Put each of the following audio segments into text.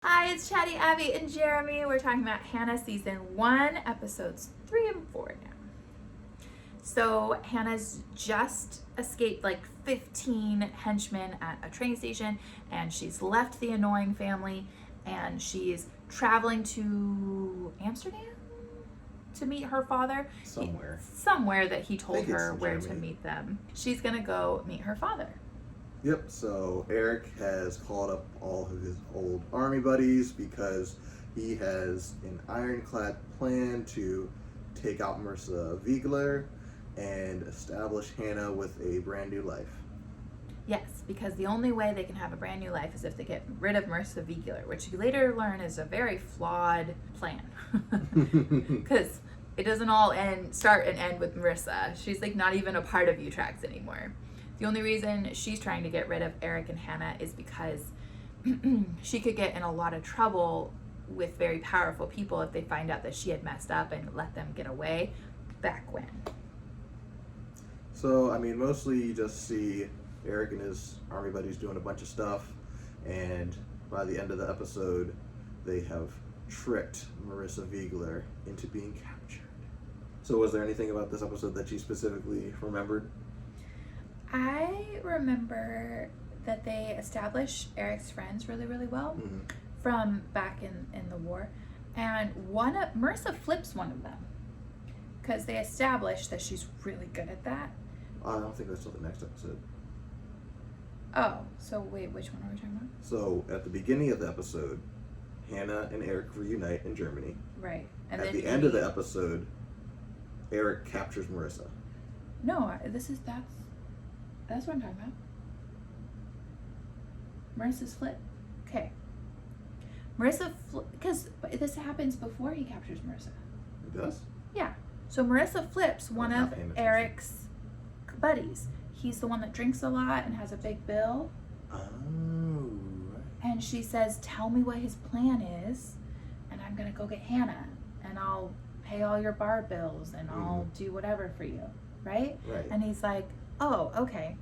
Hi, it's Chatty Abby and Jeremy. We're talking about Hanna season 1, episodes 3 and 4 now. So Hannah's just escaped like 15 henchmen at a train station, and she's left the annoying family, and she's traveling to Amsterdam to meet her father. Somewhere that he told her where to meet them. She's gonna go meet her father. Yep, so Eric has called up all of his old army buddies because he has an ironclad plan to take out Marissa Wiegler and establish Hanna with a brand new life. Yes, because the only way they can have a brand new life is if they get rid of Marissa Wiegler, which you later learn is a very flawed plan. Because it doesn't all start and end with Marissa. She's like not even a part of U-Tracks anymore. The only reason she's trying to get rid of Eric and Hanna is because she could get in a lot of trouble with very powerful people if they find out that she had messed up and let them get away back when. So, I mean, mostly you just see Eric and his army buddies doing a bunch of stuff, and by the end of the episode, they have tricked Marissa Wiegler into being captured. So was there anything about this episode that you specifically remembered? I remember that they established Eric's friends really, really well from back in the war. And Marissa flips one of them because they established that she's really good at that. I don't think that's till the next episode. Oh, so wait, which one are we talking about? So at the beginning of the episode, Hanna and Eric reunite in Germany. Right. And at then the end of the episode, Eric captures Marissa. No, that's what I'm talking about. Marissa's flip. Okay. Because this happens before he captures Marissa. It does? Yeah. So Marissa flips one of Eric's buddies. He's the one that drinks a lot and has a big bill. Oh, right. And she says, tell me what his plan is, and I'm going to go get Hanna, and I'll pay all your bar bills, and I'll do whatever for you. Right? Right. And he's like, oh, okay.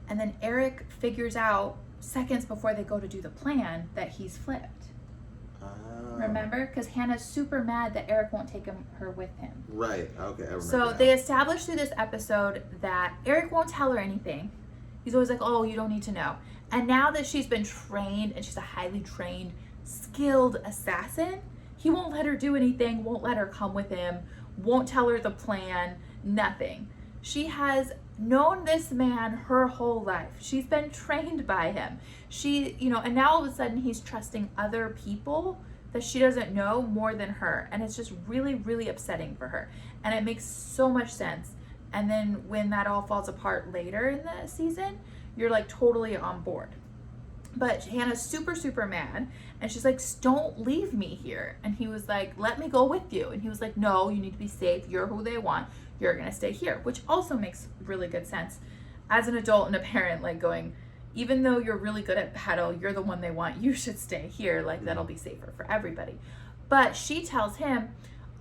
And then Eric figures out seconds before they go to do the plan that he's flipped. Remember? Because Hannah's super mad that Eric won't take her with him. Right. Okay, I remember. So they established through this episode that Eric won't tell her anything. He's always like, oh, you don't need to know. And now that she's been trained and she's a highly trained, skilled assassin, he won't let her do anything, won't let her come with him, won't tell her the plan, nothing. She has known this man her whole life. She's been trained by him. And now all of a sudden he's trusting other people that she doesn't know more than her. And it's just really, really upsetting for her. And it makes so much sense. And then when that all falls apart later in the season, you're like totally on board. But Hannah's super, super mad. And she's like, don't leave me here. And he was like, let me go with you. And he was like, no, you need to be safe. You're who they want. You're going to stay here. Which also makes really good sense. As an adult and a parent, like going, even though you're really good at battle, you're the one they want. You should stay here. Like that'll be safer for everybody. But she tells him,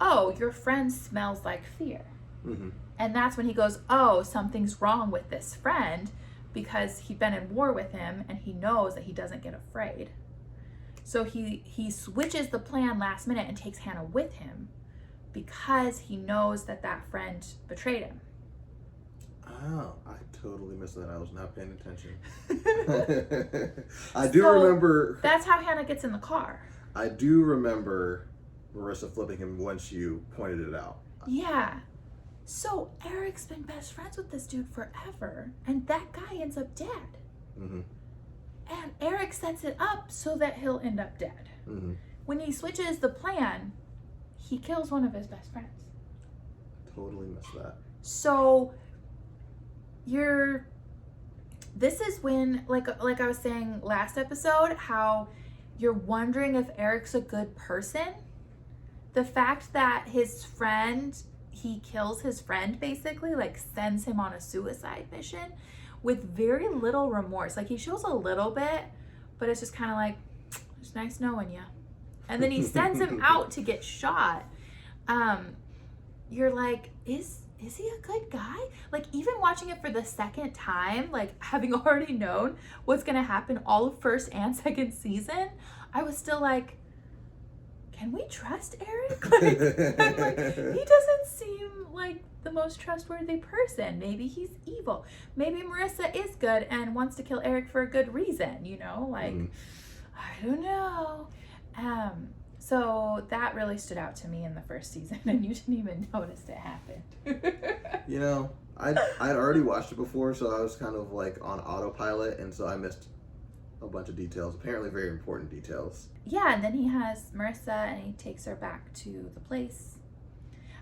oh, your friend smells like fear. And that's when he goes, oh, something's wrong with this friend. Because he'd been in war with him and he knows that he doesn't get afraid. So he switches the plan last minute and takes Hanna with him because he knows that friend betrayed him. Oh, I totally missed that. I was not paying attention. I do remember. That's how Hanna gets in the car. I do remember Marissa flipping him once you pointed it out. Yeah. So Eric's been best friends with this dude forever, and that guy ends up dead. And Eric sets it up so that he'll end up dead. When he switches the plan, he kills one of his best friends. Totally missed that. So this is when, like I was saying last episode, how you're wondering if Eric's a good person. The fact that he kills his friend basically, like sends him on a suicide mission with very little remorse. Like he shows a little bit, but it's just kind of like, it's nice knowing you. And then he sends him out to get shot. You're like, is he a good guy? Like even watching it for the second time, like having already known what's gonna happen all of first and second season, I was still like, can we trust Eric? I'm like, he doesn't seem like the most trustworthy person. Maybe he's evil. Maybe Marissa is good and wants to kill Eric for a good reason, you know? Like, I don't know. So that really stood out to me in the first season, and you didn't even notice it happened. You know, I'd already watched it before, so I was kind of like on autopilot, and so I missed a bunch of details, apparently very important details. Yeah, and then he has Marissa and he takes her back to the place.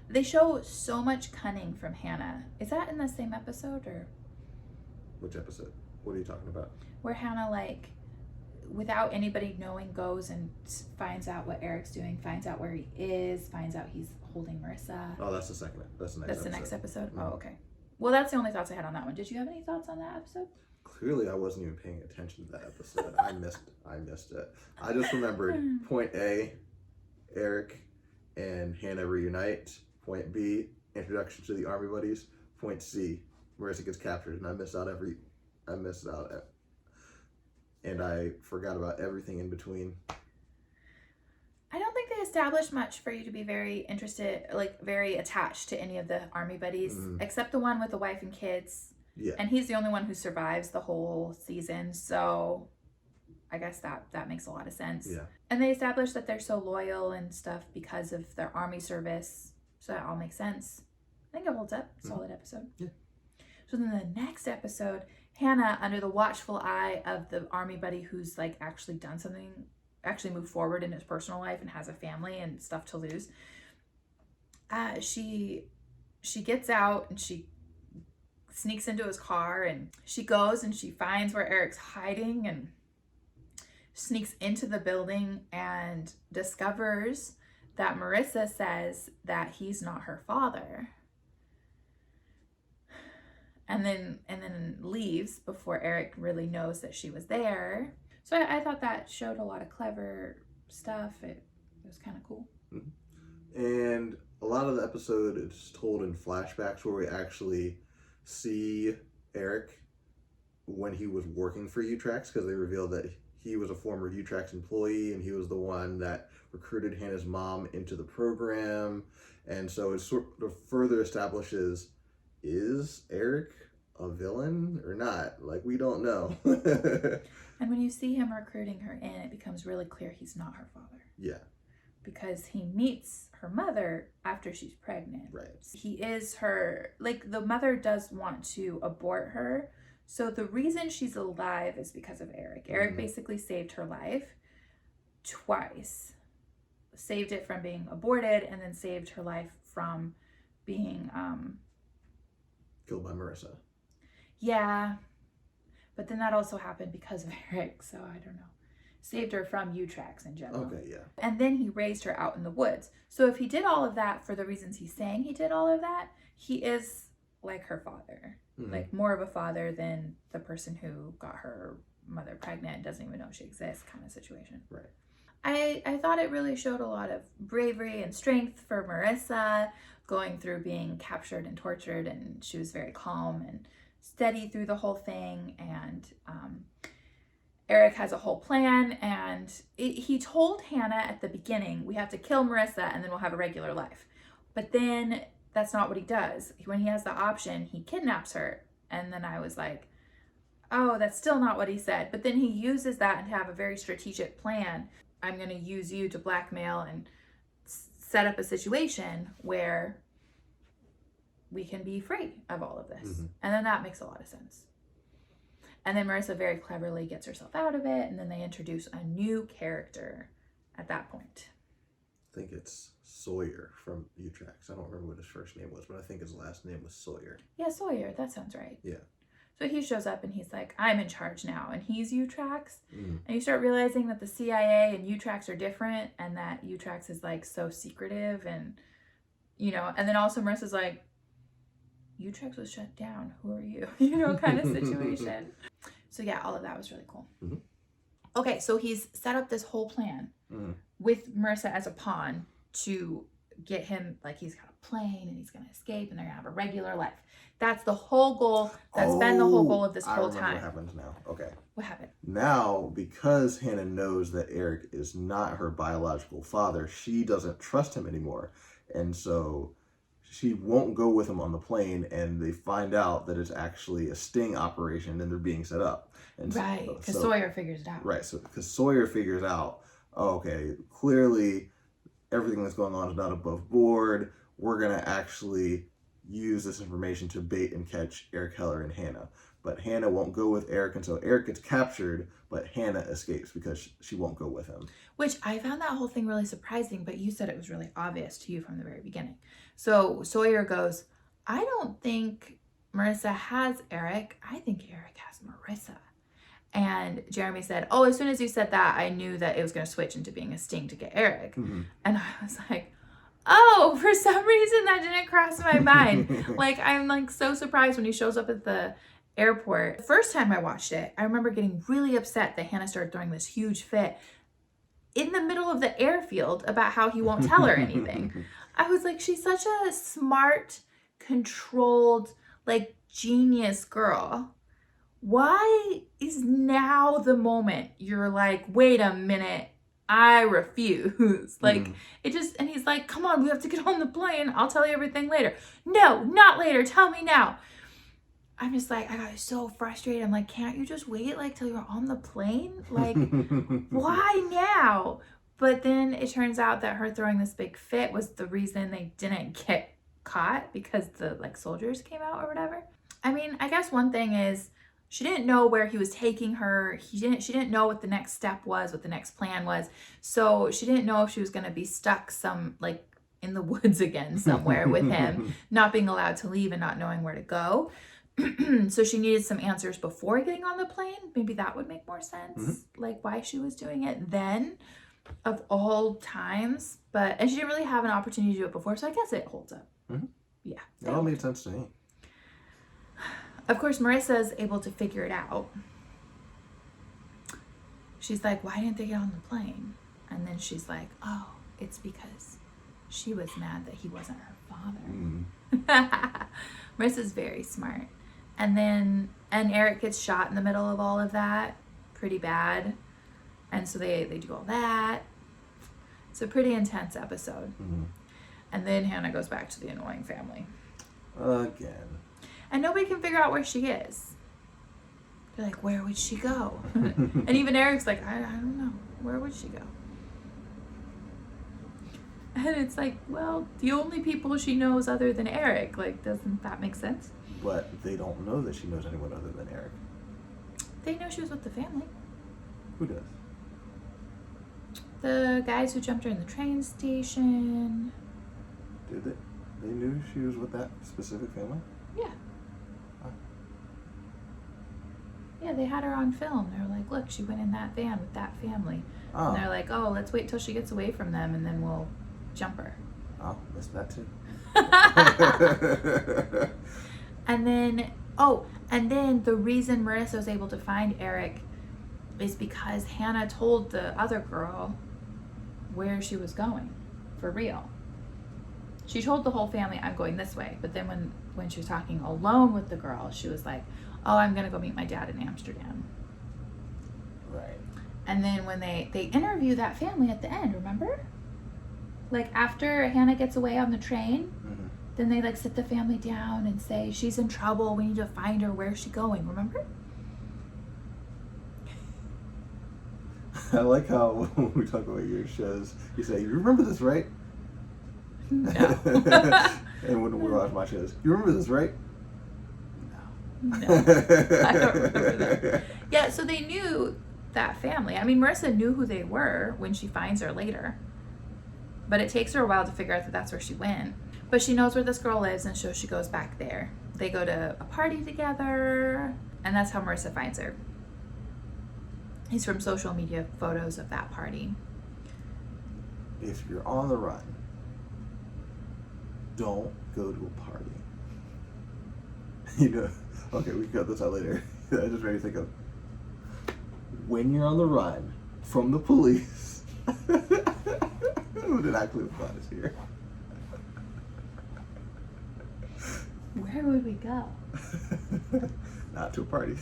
They show so much cunning from Hanna. Is that in the same episode or? Which episode? What are you talking about? Where Hanna, like, without anybody knowing, goes and finds out what Eric's doing, finds out where he is, finds out he's holding Marissa. Oh, that's the second. That's the next. That's the next episode? Mm-hmm. Oh, okay. Well, that's the only thoughts I had on that one. Did you have any thoughts on that episode? Clearly, I wasn't even paying attention to that episode. I missed it. I just remembered point A, Eric and Hanna reunite. Point B, introduction to the army buddies. Point C, Marissa gets captured, and I missed out, and I forgot about everything in between. I don't think they established much for you to be very interested, like very attached to any of the army buddies, except the one with the wife and kids. Yeah. And he's the only one who survives the whole season, so I guess that makes a lot of sense. Yeah. And they established that they're so loyal and stuff because of their army service, so that all makes sense. I think it holds up. Solid episode. Yeah. So then the next episode, Hanna, under the watchful eye of the army buddy who's like actually done something, actually moved forward in his personal life and has a family and stuff to lose, she gets out and she sneaks into his car, and she goes and she finds where Eric's hiding and sneaks into the building and discovers that Marissa says that he's not her father, and then leaves before Eric really knows that she was there. So I thought that showed a lot of clever stuff. It was kind of cool. And a lot of the episode is told in flashbacks where we actually see Eric when he was working for U-Trax, because they revealed that he was a former U-Trax employee and he was the one that recruited Hannah's mom into the program. And so it sort of further establishes, is Eric a villain or not? Like, we don't know. And when you see him recruiting her in, it becomes really clear he's not her father. Yeah. Because he meets her mother after she's pregnant. Right. He is her, like, the mother does want to abort her. So the reason she's alive is because of Eric. Eric basically saved her life twice. Saved it from being aborted, and then saved her life from being killed by Marissa. Yeah. But then that also happened because of Eric, so I don't know. Saved her from U-Trax in general. Okay, yeah. And then he raised her out in the woods. So if he did all of that for the reasons he's saying he did all of that, he is like her father. Like more of a father than the person who got her mother pregnant and doesn't even know she exists kind of situation. Right. I thought it really showed a lot of bravery and strength for Marissa going through being captured and tortured, and she was very calm and steady through the whole thing. And Eric has a whole plan, and he told Hanna at the beginning, we have to kill Marissa and then we'll have a regular life. But then that's not what he does. When he has the option, he kidnaps her. And then I was like, oh, that's still not what he said. But then he uses that and have a very strategic plan. I'm going to use you to blackmail and set up a situation where we can be free of all of this. And then that makes a lot of sense. And then Marissa very cleverly gets herself out of it, and then they introduce a new character at that point. I think it's Sawyer from U-Trax. I don't remember what his first name was, but I think his last name was Sawyer. Yeah, Sawyer. That sounds right. Yeah. So he shows up and he's like, I'm in charge now. And he's U-Trax. And you start realizing that the CIA and U-Trax are different, and that U-Trax is like so secretive, and, you know, and then also Marissa's like, U-Trax was shut down. Who are you? You know, kind of situation. So yeah, all of that was really cool. Okay, so he's set up this whole plan with Marissa as a pawn to get him, like, he's got a plane and he's going to escape and they're going to have a regular life. That's the whole goal. That's been the whole goal of this whole time. What happens now. Okay. What happened? Now, because Hanna knows that Eric is not her biological father, she doesn't trust him anymore. And so she won't go with him on the plane, and they find out that it's actually a sting operation and they're being set up. And right, because Sawyer figures it out. Right, so because Sawyer figures out, okay, clearly everything that's going on is not above board. We're going to actually use this information to bait and catch Eric Heller and Hanna. But Hanna won't go with Eric, and so Eric gets captured, but Hanna escapes because she won't go with him. Which I found that whole thing really surprising, but you said it was really obvious to you from the very beginning. So Sawyer goes, I don't think Marissa has Eric. I think Eric has Marissa. And Jeremy said, oh, as soon as you said that, I knew that it was going to switch into being a sting to get Eric. Mm-hmm. And I was like, oh, for some reason that didn't cross my mind. Like, I'm like so surprised when he shows up at the airport. The first time I watched it, I remember getting really upset that Hanna started throwing this huge fit in the middle of the airfield about how he won't tell her anything. I was like, she's such a smart, controlled, like, genius girl. Why is now the moment you're like, wait a minute, I refuse? Like, it just, and he's like, come on, we have to get on the plane. I'll tell you everything later. No, not later. Tell me now. I'm just like, I got so frustrated. I'm like, can't you just wait like till you're on the plane? Like, why now? But then it turns out that her throwing this big fit was the reason they didn't get caught, because the like soldiers came out or whatever. I mean, I guess one thing is she didn't know where he was taking her. She didn't know what the next step was, what the next plan was. So she didn't know if she was going to be stuck like in the woods again somewhere with him, not being allowed to leave and not knowing where to go. So she needed some answers before getting on the plane. Maybe that would make more sense. Like why she was doing it then of all times. And she didn't really have an opportunity to do it before. So I guess it holds up. Yeah. It all made sense to me. Of course, Marissa is able to figure it out. She's like, why didn't they get on the plane? And then she's like, oh, it's because she was mad that he wasn't her father. Marissa's very smart. And Eric gets shot in the middle of all of that. Pretty bad. And so they do all that. It's a pretty intense episode. And then Hanna goes back to the annoying family. Again. And nobody can figure out where she is. They're like, where would she go? And even Eric's like, I don't know. Where would she go? And it's like, well, the only people she knows other than Eric, like, doesn't that make sense? But they don't know that she knows anyone other than Eric. They know she was with the family. Who does? The guys who jumped her in the train station. Did they? They knew she was with that specific family? Yeah. Yeah, they had her on film. They were like, look, she went in that van with that family. Oh. And they're like, oh, let's wait till she gets away from them and then we'll jump her. Oh, missed that too. And then the reason Marissa was able to find Eric is because Hanna told the other girl where she was going, for real. She told the whole family, I'm going this way. But then when she was talking alone with the girl, she was like, oh, I'm going to go meet my dad in Amsterdam. Right. And then when they interview that family at the end, remember? Like after Hanna gets away on the train, then they like sit the family down and say, she's in trouble. We need to find her. Where's she going? Remember? I like how when we talk about your shows, you say, you remember this, right? No. And when we watch my shows, you remember this, right? No, I don't remember that. Yeah, so they knew that family. I mean, Marissa knew who they were when she finds her later. But it takes her a while to figure out that that's where she went. But she knows where this girl lives, and so she goes back there. They go to a party together, and that's how Marissa finds her. He's from social media photos of that party. If you're on the run, don't go to a party. You know, okay, we can cut this out later. I just made me think of when you're on the run from the police. Who did I clip on this here? Where would we go? Not to a party.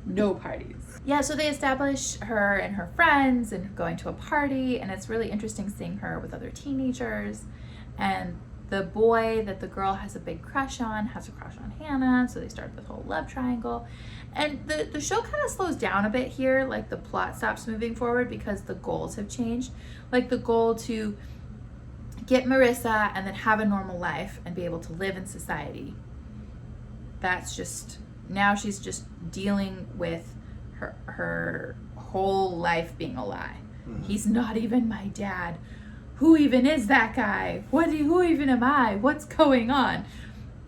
No parties. Yeah, so they establish her and her friends and going to a party, and it's really interesting seeing her with other teenagers. And the boy that the girl has a big crush on has a crush on Hanna, so they start this whole love triangle. And the show kind of slows down a bit here, like the plot stops moving forward because the goals have changed. Like the goal to get Marissa and then have a normal life and be able to live in society. That's just, now she's just dealing with her whole life being a lie. Mm-hmm. He's not even my dad. Who even is that guy? Who even am I? What's going on?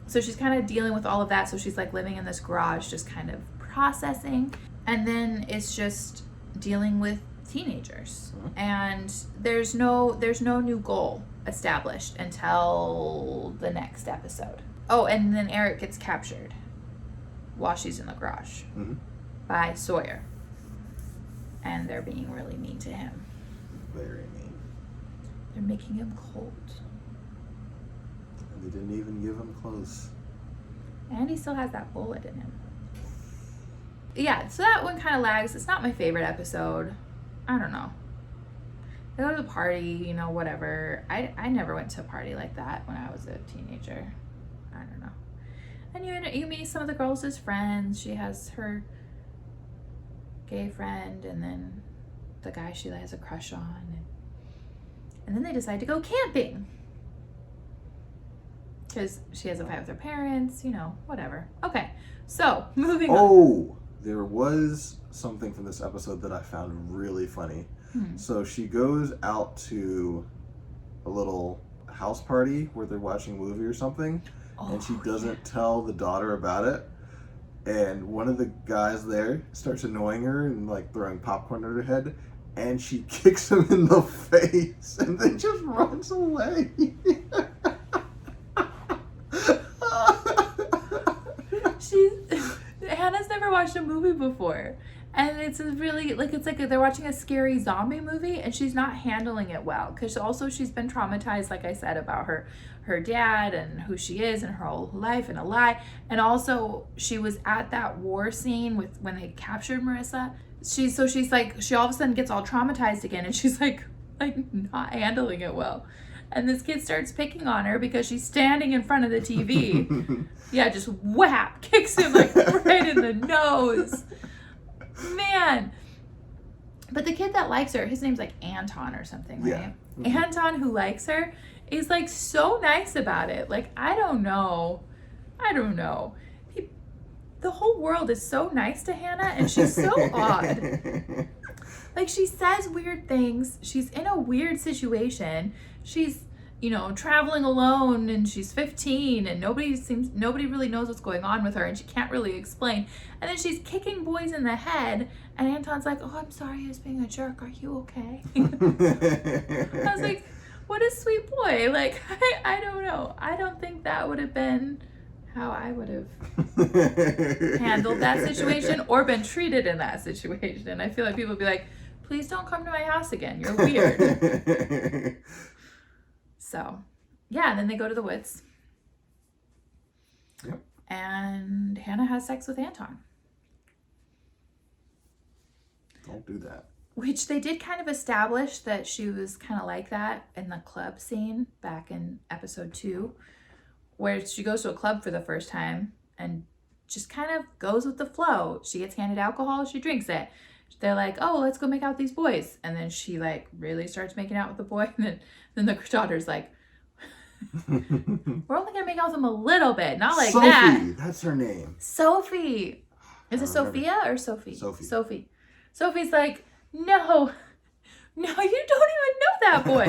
So she's kind of dealing with all of that. So she's like living in this garage, just kind of processing. And then it's just dealing with teenagers. Mm-hmm. And there's no new goal established until the next episode. Oh, and then Eric gets captured while she's in the garage by Sawyer. And they're being really mean to him. Very mean. They're making him cold. And they didn't even give him clothes. And he still has that bullet in him. Yeah, so that one kind of lags. It's not my favorite episode. I don't know. They go to the party, whatever. I never went to a party like that when I was a teenager. I don't know. And you meet some of the girls as friends. She has her gay friend and then the guy she has a crush on. And then they decide to go camping. Because she has a fight with her parents, whatever. Okay, so moving on. Oh, there was something from this episode that I found really funny. So she goes out to a little house party where they're watching a movie or something. And she doesn't tell the daughter about it. And one of the guys there starts annoying her and like throwing popcorn at her head. And she kicks him in the face and then just runs away. Hannah's never watched a movie before. And it's really, it's like they're watching a scary zombie movie and she's not handling it well. Because also she's been traumatized, like I said, about her dad and who she is and her whole life and a lie. And also she was at that war scene when they captured Marissa. She all of a sudden gets all traumatized again and she's like not handling it well. And this kid starts picking on her because she's standing in front of the TV. Yeah, just whap, kicks him right in the nose. Man. But the kid that likes her, his name's Anton or something, right? Yeah. Anton, who likes her, is so nice about it. I don't know. The whole world is so nice to Hanna and she's so odd. She says weird things. She's in a weird situation. She's, traveling alone and she's 15 and nobody really knows what's going on with her and she can't really explain. And then she's kicking boys in the head and Anton's like, "Oh, I'm sorry, I was being a jerk. Are you okay?" I was like, what a sweet boy. I don't know. I don't think that would have been how I would have handled that situation or been treated in that situation. I feel like people would be like, "Please don't come to my house again. You're weird." So, yeah, and then they go to the woods. Yep. And Hanna has sex with Anton. Don't do that. Which they did kind of establish that she was kind of like that in the club scene back in episode 2, where she goes to a club for the first time and just kind of goes with the flow. She gets handed alcohol, she drinks it. They're like, "Oh, let's go make out with these boys." And then she really starts making out with the boy. And then the daughter's like, "We're only going to make out with them a little bit. Not like Sophie, that." Sophie, that's her name. Sophie. Is it Sophia or Sophie? Sophie. Sophie's like, "No, you don't even know that boy."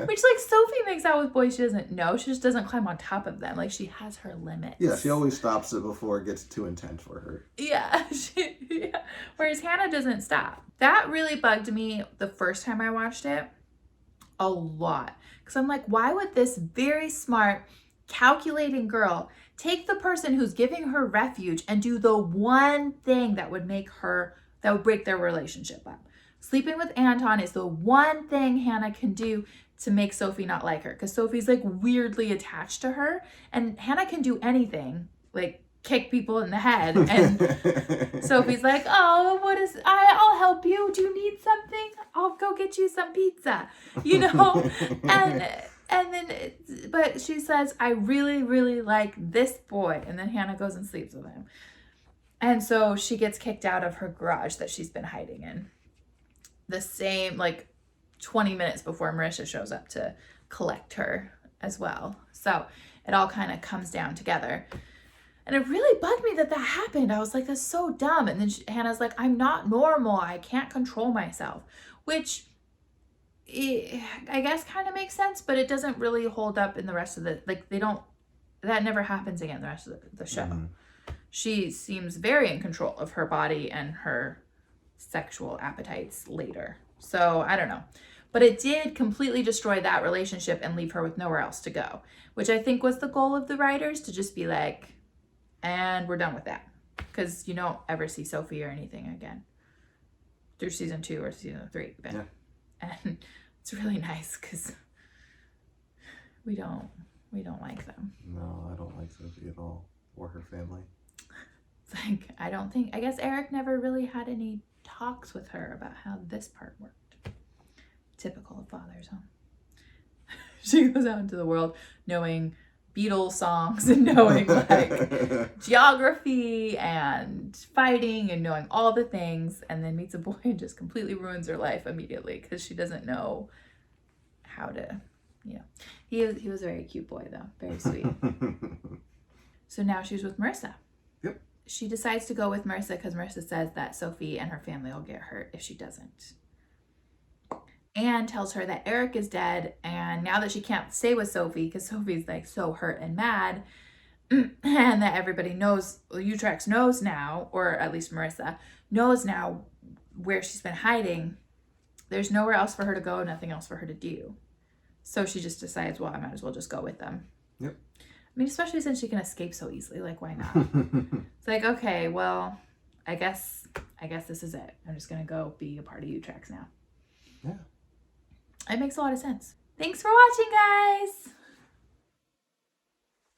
Which Sophie makes out with boys she doesn't know. She just doesn't climb on top of them. She has her limits. Yeah, she always stops it before it gets too intense for her. Yeah. Whereas Hanna doesn't stop. That really bugged me the first time I watched it a lot. Because I'm like, why would this very smart, calculating girl take the person who's giving her refuge and do the one thing that would break their relationship up? Sleeping with Anton is the one thing Hanna can do to make Sophie not like her, because Sophie's like weirdly attached to her, and Hanna can do anything, like kick people in the head, and Sophie's like, oh, I'll help you. Do you need something? I'll go get you some pizza, you know? And then, but she says, I really, really like this boy. And then Hanna goes and sleeps with him. And so she gets kicked out of her garage that she's been hiding in. The same, like 20 minutes before Marissa shows up to collect her as well. So it all kind of comes down together. And it really bugged me that happened. I was like, that's so dumb. And then Hannah's like, I'm not normal. I can't control myself. Which I guess kind of makes sense, but it doesn't really hold up in the rest of the, like, that never happens again the rest of the show. Mm-hmm. She seems very in control of her body and her sexual appetites later. So I don't know. But it did completely destroy that relationship and leave her with nowhere else to go, which I think was the goal of the writers, to just be like, and we're done with that. Because you don't ever see Sophie or anything again through season 2 or season 3. Even. Yeah. And it's really nice because we don't like them. No, I don't like Sophie at all, or her family. It's like, I guess Eric never really had any talks with her about how this part worked. Typical of fathers, huh? She goes out into the world knowing Beatles songs and knowing like geography and fighting and knowing all the things, and then meets a boy and just completely ruins her life immediately because she doesn't know how to, he was a very cute boy though, very sweet. So now she's with Marissa. Yep. She decides to go with Marissa because Marissa says that Sophie and her family will get hurt if she doesn't. Anne tells her that Eric is dead, and now that she can't stay with Sophie because Sophie's like so hurt and mad, and that everybody knows, Utrecht knows now, or at least Marissa knows now where she's been hiding, there's nowhere else for her to go, nothing else for her to do. So she just decides, well, I might as well just go with them. Yep. I mean, especially since she can escape so easily, like, why not? It's like, okay, well, I guess this is it. I'm just gonna go be a part of Utrecht now. Yeah. It makes a lot of sense. Thanks for watching, guys!